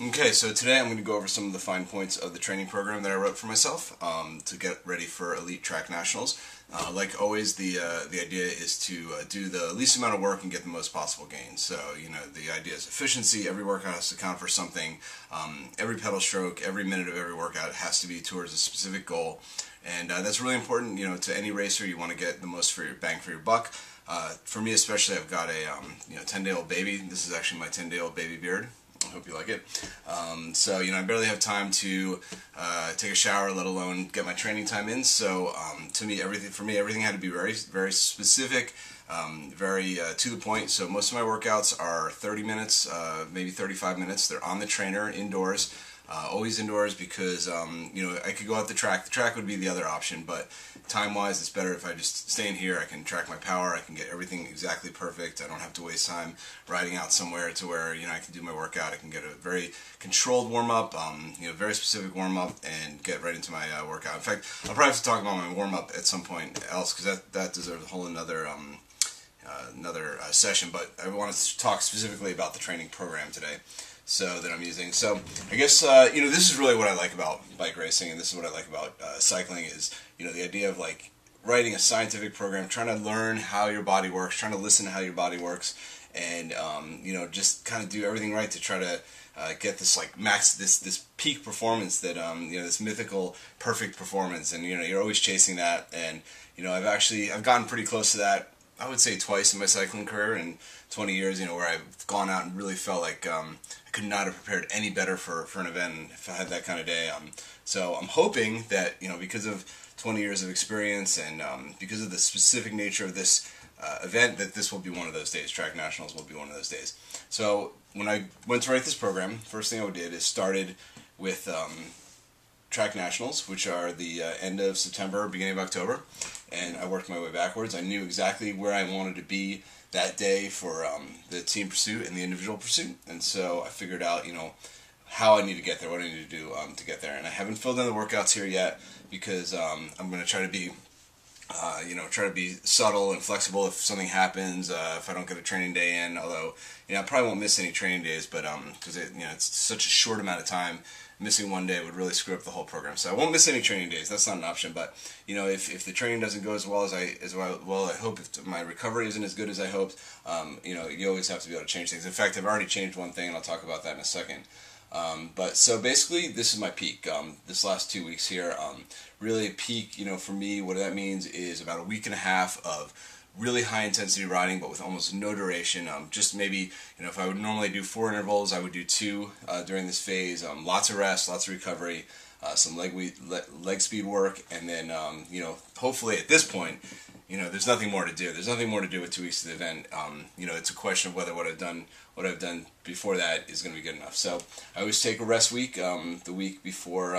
Okay, so today I'm going to go over some of the fine points of the training program that I wrote for myself to get ready for Elite Track Nationals. Like always, the idea is to do the least amount of work and get the most possible gain. So, the idea is efficiency. Every workout has to count for something. Every pedal stroke, every minute of every workout has to be towards a specific goal. And that's really important, to any racer. You want to get the most for your bang for your buck. For me especially, I've got a 10-day-old baby. This is actually my 10-day-old baby beard. I hope you like it. So, I barely have time to take a shower, let alone get my training time in. So, everything had to be very, very specific, very to the point. So, most of my workouts are 30 minutes, maybe 35 minutes. They're on the trainer, indoors. Always indoors because, I could go out the track. The track would be the other option, but time-wise, it's better if I just stay in here. I can track my power. I can get everything exactly perfect. I don't have to waste time riding out somewhere to where, I can do my workout. I can get a very controlled warm-up, very specific warm-up, and get right into my workout. In fact, I'll probably have to talk about my warm-up at some point else because that deserves a whole another session, but I want to talk specifically about the training program today that I'm using. So I guess, this is really what I like about bike racing, and this is what I like about cycling is, the idea of like writing a scientific program, trying to learn how your body works, trying to listen to how your body works, and, just kind of do everything right to try to get this like this peak performance that, this mythical perfect performance, and, you're always chasing that, and, I've gotten pretty close to that. I would say twice in my cycling career in 20 years, where I've gone out and really felt like I could not have prepared any better for an event if I had that kind of day. So I'm hoping that, because of 20 years of experience and because of the specific nature of this event, that this will be one of those days. Track Nationals will be one of those days. So when I went to write this program, first thing I did is started with Track Nationals, which are the end of September, beginning of October, and I worked my way backwards. I knew exactly where I wanted to be that day for the team pursuit and the individual pursuit, and so I figured out, how I need to get there, what I need to do to get there. And I haven't filled in the workouts here yet because I'm going to try to be, subtle and flexible if something happens, if I don't get a training day in, although, I probably won't miss any training days, but because it's such a short amount of time, missing one day would really screw up the whole program. So I won't miss any training days. That's not an option. But if the training doesn't go as well as I hope, if my recovery isn't as good as I hoped, you always have to be able to change things. In fact, I've already changed one thing, and I'll talk about that in a second. But so basically, this is my peak. This last 2 weeks here, really peak. For me, what that means is about a week and a half of really high intensity riding, but with almost no duration. Just maybe, if I would normally do 4 intervals, I would do 2 during this phase. Lots of rest, lots of recovery, some leg speed work, and then, hopefully at this point, there's nothing more to do. There's nothing more to do with 2 weeks of the event. It's a question of whether what I've done before that is going to be good enough. So I always take a rest week, the week before,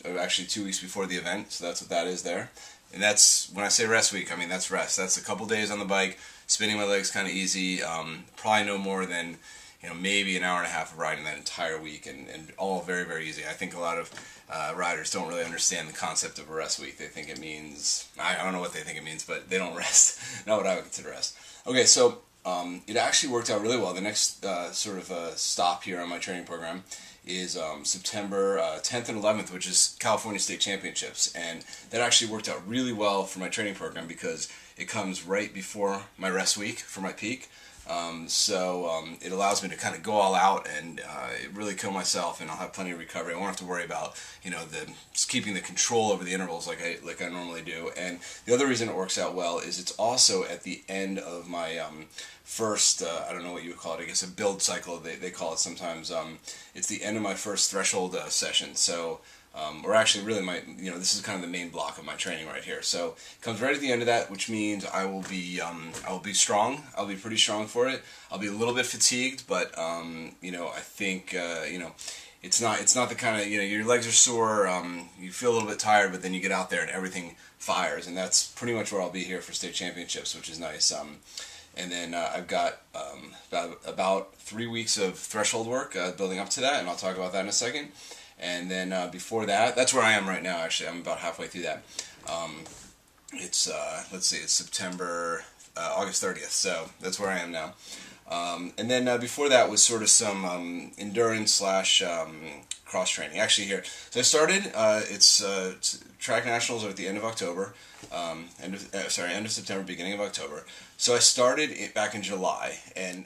actually 2 weeks before the event. So that's what that is there. And that's, when I say rest week, I mean that's rest. That's a couple days on the bike, spinning my legs kind of easy, probably no more than, maybe an hour and a half of riding that entire week, and all very, very easy. I think a lot of riders don't really understand the concept of a rest week. They think it means, I don't know what they think it means, but they don't rest. Not what I would consider rest. Okay, so it actually worked out really well. The next stop here on my training program is September 10th and 11th, which is California State Championships, and that actually worked out really well for my training program because it comes right before my rest week for my peak. So it allows me to kind of go all out and really kill myself, and I'll have plenty of recovery. I won't have to worry about keeping the control over the intervals like I normally do. And the other reason it works out well is it's also at the end of my first, I don't know what you would call it, I guess a build cycle, they call it sometimes. It's the end of my first threshold session. So, or actually really this is kind of the main block of my training right here. So it comes right at the end of that, which means I will be strong. I'll be pretty strong for it. I'll be a little bit fatigued, but, I think, it's not the kind of, your legs are sore, you feel a little bit tired, but then you get out there and everything fires, and that's pretty much where I'll be here for state championships, which is nice. And then I've got about 3 weeks of threshold work building up to that, and I'll talk about that in a second. And then before that, that's where I am right now, actually. I'm about halfway through that. It's August 30th, so that's where I am now. And then before that was sort of some endurance slash cross training. Actually, here, so I started. It's track nationals are at the end of October, end of September, beginning of October. So I started it back in July, and